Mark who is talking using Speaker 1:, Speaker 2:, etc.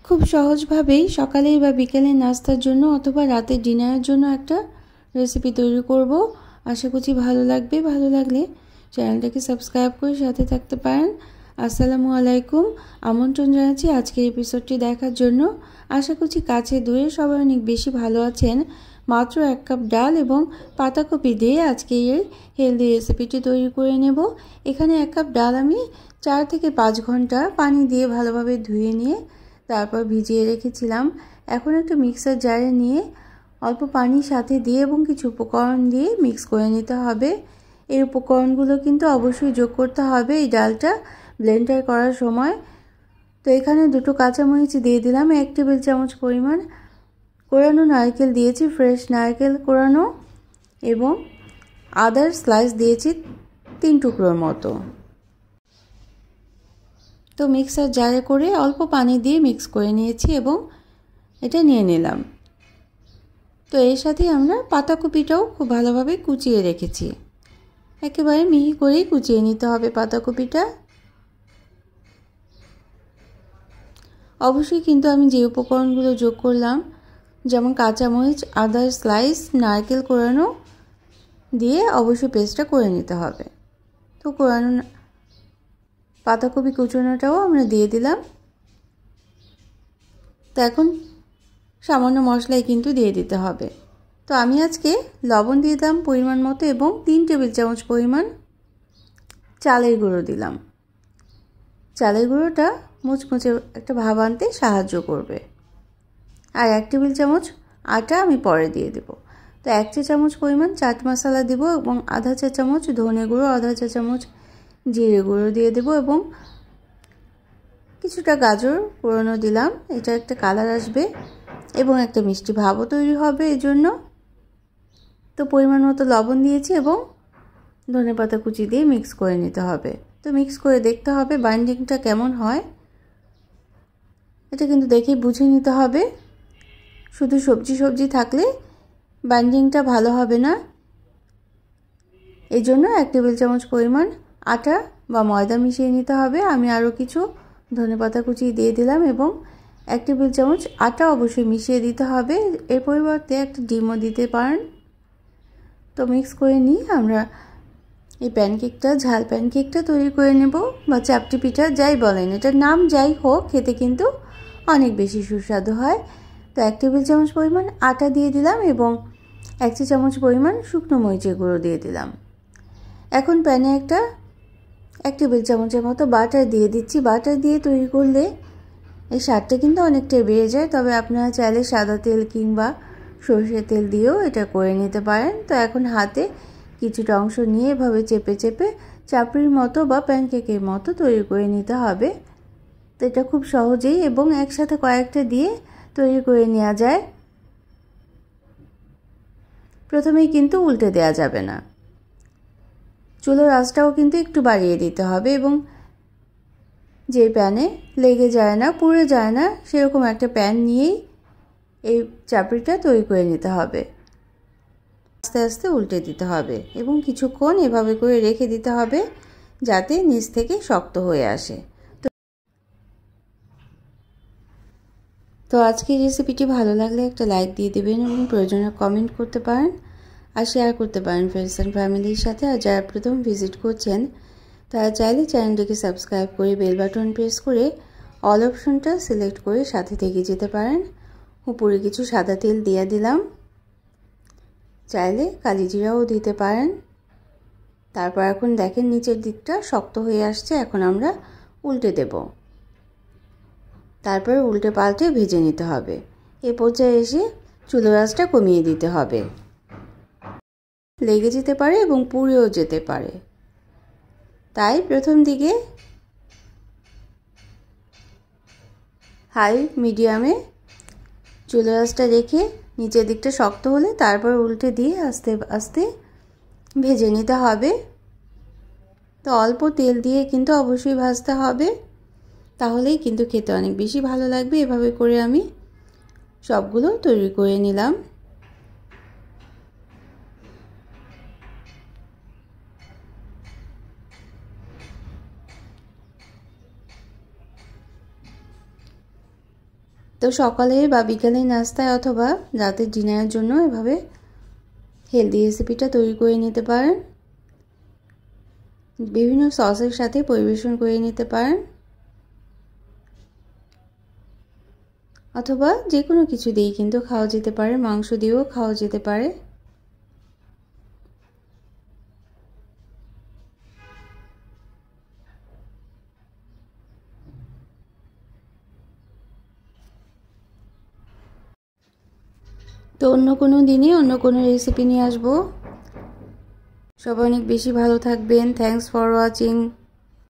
Speaker 1: খুব সহজভাবেই সকালে বা বিকেলে নাস্তার জন্য অথবা রাতের ডিনারের জন্য একটা রেসিপি তৈরি করব। আশা করছি ভালো লাগবে। ভালো লাগলে চ্যানেলটাকে সাবস্ক্রাইব করে সাথে থাকতে পারেন। আসসালামু আলাইকুম, আমন্ত্রণ জানাচ্ছি আজকের এপিসোডটি দেখার জন্য। আশা করছি কাছে দূরে সবাই অনেক বেশি ভালো আছেন। মাত্র 1 কাপ ডাল এবং পাতাকপি দিয়ে আজকে এই হেলদি রেসিপিটি তৈরি করে নেব। এখানে 1 কাপ ডাল আমি 4 থেকে 5 ঘন্টা পানি দিয়ে ভালোভাবে ধুয়ে নিয়ে তারপর ভিজিয়ে রেখেছিলাম। এখন একটা মিক্সার জারে নিয়ে অল্প পানির সাথে দিয়ে এবং কিছু উপকরণ দিয়ে মিক্স করে নিতে হবে। এই উপকরণগুলো কিন্তু অবশ্যই যোগ করতে হবে এই ডালটা ব্লেন্ডার করার সময়। তো এখানে 2টো কাঁচামরিচ দিয়ে দিলাম, 1 টেবিল চামচ পরিমাণ কোরানো নারকেল দিয়েছি, ফ্রেশ নারকেল কোরানো, এবং আদার স্লাইস দিয়েছি 3 টুকরোর মতো। তো মিক্সার জারে করে অল্প পানি দিয়ে মিক্স করে নিয়েছি এবং এটা নিয়ে নিলাম। তো এর সাথে আমরা পাতাকপিটাও খুব ভালোভাবে কুচিয়ে রেখেছি। একেবারে মিহি করেই কুচিয়ে নিতে হবে পাতাকপিটা। অবশ্যই কিন্তু আমি যে উপকরণগুলো যোগ করলাম, যেমন কাঁচামরিচ, আদার স্লাইস, নারকেল কোরানো দিয়ে অবশ্যই পেস্টটা করে নিতে হবে। তো কোরানো পাতাকপি কুচোনোটাও আমরা দিয়ে দিলাম। তো এখন সামান্য মশলাই কিন্তু দিয়ে দিতে হবে। তো আমি আজকে লবণ দিয়ে দিলাম পরিমাণ মতো এবং 3 টেবিল চামচ পরিমাণ চালের গুঁড়ো দিলাম। চালের গুঁড়োটা মুচমুচে একটা ভাব আনতে সাহায্য করবে। আর 1 টেবিল চামচ আটা আমি পরে দিয়ে দেব। তো 1 চা চামচ পরিমাণ চাট মশলা দেব এবং আধা চা চামচ ধনে গুঁড়ো, আধা চা চামচ জিরে গুঁড়ো দিয়ে দেব এবং কিছুটা গাজর কুড়ানো দিলাম। এটা একটা কালার আসবে এবং একটা মিষ্টি ভাবও তৈরি হবে এজন্য। তো পরিমাণ মতো লবণ দিয়েছি এবং ধনেপাতা কুচি দিয়ে মিক্স করে নিতে হবে। তো মিক্স করে দেখতে হবে বাইন্ডিংটা কেমন হয়। এটা কিন্তু দেখেই বুঝে নিতে হবে। শুধু সবজি থাকলে বাইন্ডিংটা ভালো হবে না। এই জন্য 1 টেবিল চামচ পরিমাণ আটা বা ময়দা মিশিয়ে নিতে হবে। আমি আরও কিছু ধনেপাতা কুচি দিয়ে দিলাম এবং 1 টেবিল চামচ আটা অবশ্যই মিশিয়ে দিতে হবে। এর পরিবর্তে একটা ডিমও দিতে পারেন। তো মিক্স করে নিয়ে আমরা এই প্যানকেকটা, ঝাল প্যানকেকটা তৈরি করে নেব, বা চাপটি পিঠা যাই বলেন, এটার নাম যাই হোক, খেতে কিন্তু অনেক বেশি সুস্বাদু হয়। তো 1 টেবিল চামচ পরিমাণ আটা দিয়ে দিলাম এবং 1 চা চামচ পরিমাণ শুকনো মরিচের গুঁড়ো দিয়ে দিলাম। এখন প্যানে 1 টেবিল চামচের মতো বাটার দিয়ে দিচ্ছি। বাটার দিয়ে তৈরি করলে এই স্বাদটা কিন্তু অনেকটাই বেড়ে যায়। তবে আপনারা চাইলে সাদা তেল কিংবা সরষের তেল দিয়েও এটা করে নিতে পারেন। তো এখন হাতে কিছুটা অংশ নিয়ে এভাবে চেপে চেপে চাপড়ির মতো বা প্যানকেকের মতো তৈরি করে নিতে হবে। তো এটা খুব সহজেই এবং একসাথে কয়েকটা দিয়ে তৈরি করে নেওয়া যায়। প্রথমেই কিন্তু উল্টে দেওয়া যাবে না। চুলার আঁচটাও কিন্তু একটু বাড়িয়ে দিতে হবে এবং যে প্যানে লেগে যায় না, পুড়ে যায় না, সেরকম একটা প্যান নিয়েই এই চাপড়িটা তৈরি করে নিতে হবে। আস্তে আস্তে উল্টে দিতে হবে এবং কিছুক্ষণ এভাবে করে রেখে দিতে হবে যাতে নিচ থেকে শক্ত হয়ে আসে। তো আজকের রেসিপিটি ভালো লাগলে একটা লাইক দিয়ে দেবেন এবং প্রয়োজনে কমেন্ট করতে পারেন আর শেয়ার করতে পারেন ফ্রেন্ডস অ্যান্ড ফ্যামিলির সাথে। আর যারা প্রথম ভিজিট করছেন তারা চাইলে চ্যানেলটিকে সাবস্ক্রাইব করে বেল বাটন প্রেস করে অল অপশনটা সিলেক্ট করে সাথে থেকে যেতে পারেন। উপরে কিছু সাদা তেল দিয়ে দিলাম, চাইলে কালিজিরাও দিতে পারেন। তারপর এখন দেখেন নিচের দিকটা শক্ত হয়ে আসছে। এখন আমরা উল্টে দেব, তারপর উল্টে পাল্টে ভেজে নিতে হবে। এ পর্যায়ে এসে চুলার আঁচটা কমিয়ে দিতে হবে, লেগে যেতে পারে এবং পুড়েও যেতে পারে। তাই প্রথম দিকে হাই মিডিয়ামে চুলার আঁচটা রেখে নিচের দিকটা শক্ত হলে তারপর উল্টে দিয়ে আস্তে আস্তে ভেজে নিতে হবে। তো অল্প তেল দিয়ে কিন্তু অবশ্যই ভাজতে হবে, তাহলেই কিন্তু খেতে অনেক বেশি ভালো লাগবে। এভাবে করে আমি সবগুলো তৈরি করে নিলাম। তো সকালে বা বিকালে নাস্তায় অথবা রাতের ডিনারের জন্য এভাবে হেলদি রেসিপিটা তৈরি করে নিতে পারেন। বিভিন্ন সসের সাথে পরিবেশন করে নিতে পারেন, অথবা যে কোনো কিছু দিয়েই কিন্তু খাওয়া যেতে পারে, মাংস দিয়েও খাওয়া যেতে পারে। তো অন্য কোনো দিনে অন্য কোনো রেসিপি নিয়ে আসবো। সবাই অনেক বেশি ভালো থাকবেন। Thanks for watching.